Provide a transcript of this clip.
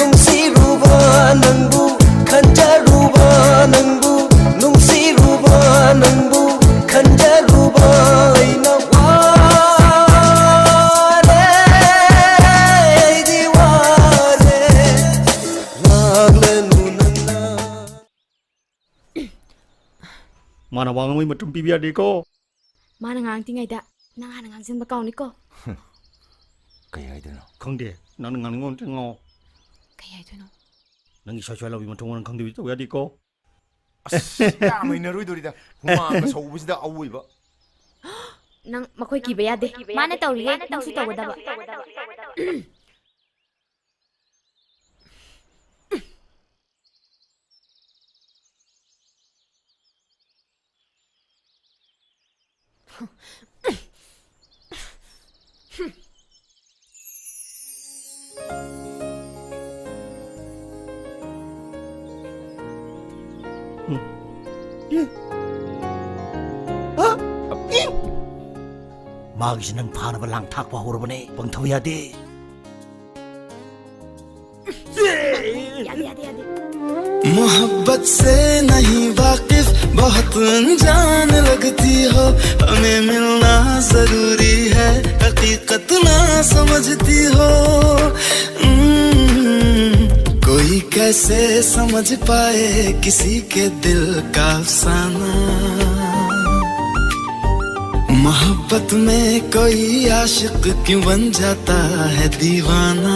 nungsiruba nangbu kanjaruba nangbu nungsiruba nangbu kanjaruba ina ware diware laglenu nana mana wang mai matum pibiya de ko mana ngang tingai da nang hana ngang sin ba kaw ni ko kay ay doon khangde nang ngang ngon ngo kay ay no nang isha chwa lawi matum nang khangde to ya di ko ya may naroy dorida humanga sa ubusida awoy ba nang makoy ki ba ya de mana tawri he nang su tawda ba मागिस नंग फानबा लांग थाकबा हरबने बंथाव यादे यादे यादे यादे मोहब्बत से नहीं वाकिफ बहुत अनजान लगती हो हमें मिलना जरूरी है हकीकत ना समझती हो कोई कैसे समझ पाए किसी के दिल का अफसाना मोहब्बत में कोई आशिक क्यों बन जाता है दीवाना